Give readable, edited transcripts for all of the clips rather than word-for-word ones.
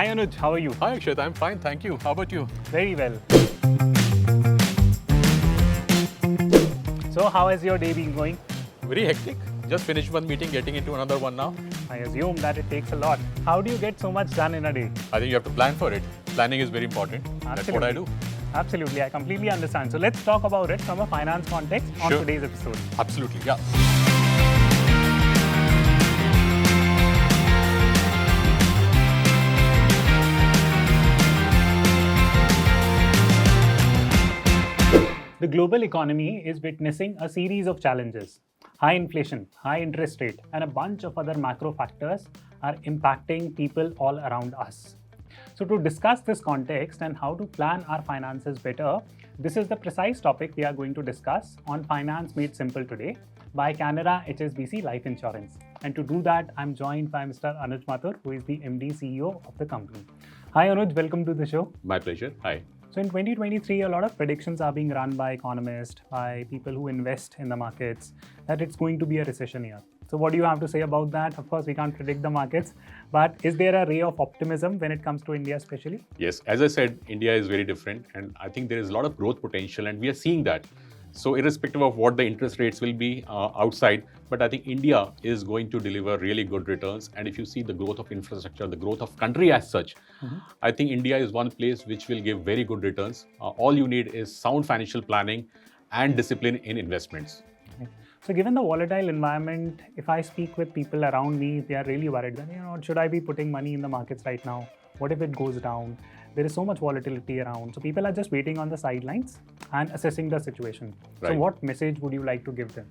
Hi Anuj, how are you? Hi Akshat, I'm fine, thank you. How about you? Very well. So how has your day been going? Very hectic. Just finished one meeting, getting into another one now. I assume that it takes a lot. How do you get so much done in a day? I think you have to plan for it. Planning is very important. That's what I do. Absolutely, I completely understand. So let's talk about it from a finance context on today's episode. Absolutely, yeah. The global economy is witnessing a series of challenges. High inflation, high interest rate, and a bunch of other macro factors are impacting people all around us. So to discuss this context and how to plan our finances better, this is the precise topic we are going to discuss on Finance Made Simple today by Canara HSBC Life Insurance. And to do that, I'm joined by Mr. Anuj Mathur, who is the MD CEO of the company. Hi Anuj, welcome to the show. My pleasure. Hi. So in 2023, a lot of predictions are being run by economists, by people who invest in the markets, that it's going to be a recession year. So what do you have to say about that? Of course, we can't predict the markets, but is there a ray of optimism when it comes to India especially? Yes, as I said, India is very different and I think there is a lot of growth potential and we are seeing that. So irrespective of what the interest rates will be outside, but I think India is going to deliver really good returns. And if you see the growth of infrastructure, the growth of country as such, I think India is one place which will give very good returns. All you need is sound financial planning and discipline in investments. So given the volatile environment, if I speak with people around me, they are really worried that, should I be putting money in the markets right now? What if it goes down? There is so much volatility around. So people are just waiting on the sidelines and assessing the situation. Right. So what message would you like to give them?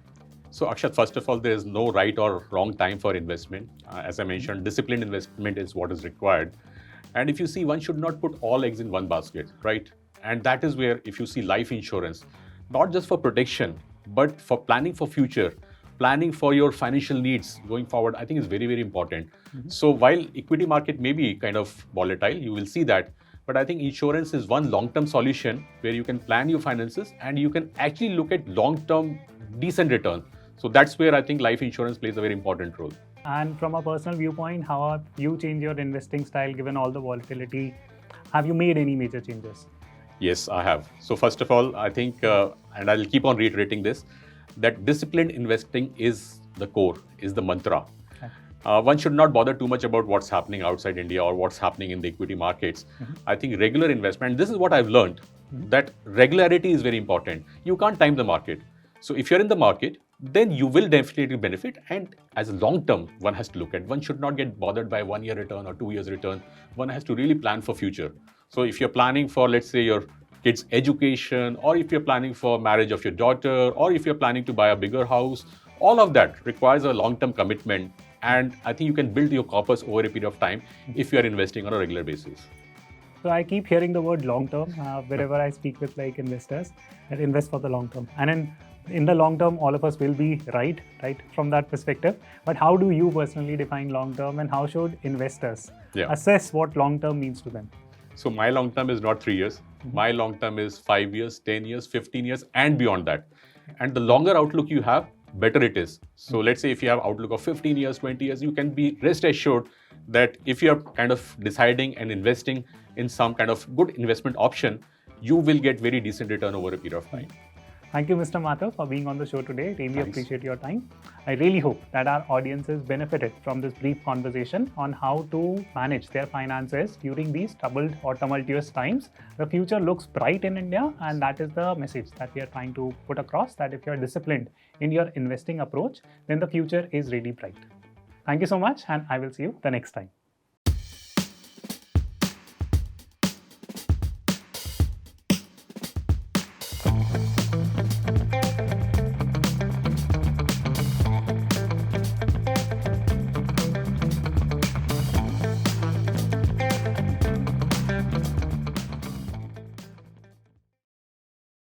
So Akshat, first of all, there is no right or wrong time for investment. As I mentioned, disciplined investment is what is required. And if you see, one should not put all eggs in one basket, right? And that is where, if you see life insurance, not just for protection, but for planning for future, planning for your financial needs going forward, I think is very, very important. So while equity market may be kind of volatile, you will see that. But I think insurance is one long-term solution where you can plan your finances and you can actually look at long-term decent return. So that's where I think life insurance plays a very important role. And from a personal viewpoint, how have you changed your investing style given all the volatility? Have you made any major changes? Yes, I have. So first of all, I think, and I'll keep on reiterating this, that disciplined investing is the core, is the mantra. One should not bother too much about what's happening outside India or what's happening in the equity markets. I think regular investment, this is what I've learned, that regularity is very important. You can't time the market. So if you're in the market, then you will definitely benefit. And as a long term, one has to look at, one should not get bothered by 1 year return or 2 years return. One has to really plan for future. So if you're planning for, let's say, your kids' education, or if you're planning for marriage of your daughter, or if you're planning to buy a bigger house, all of that requires a long-term commitment. And I think you can build your corpus over a period of time if you are investing on a regular basis. So I keep hearing the word long-term wherever I speak with investors, that invest for the long term. And in the long term, all of us will be right from that perspective. But how do you personally define long-term and how should investors assess what long-term means to them? So my long term is not 3 years. My long term is 5 years, 10 years, 15 years, and beyond that. And the longer outlook you have, better it is. So let's say if you have outlook of 15 years, 20 years, you can be rest assured that if you're kind of deciding and investing in some kind of good investment option, you will get very decent return over a period of time. Thank you, Mr. Mathur, for being on the show today. Really appreciate your time. I really hope that our audiences benefited from this brief conversation on how to manage their finances during these troubled or tumultuous times. The future looks bright in India, and that is the message that we are trying to put across, that if you're disciplined in your investing approach, then the future is really bright. Thank you so much, and I will see you the next time.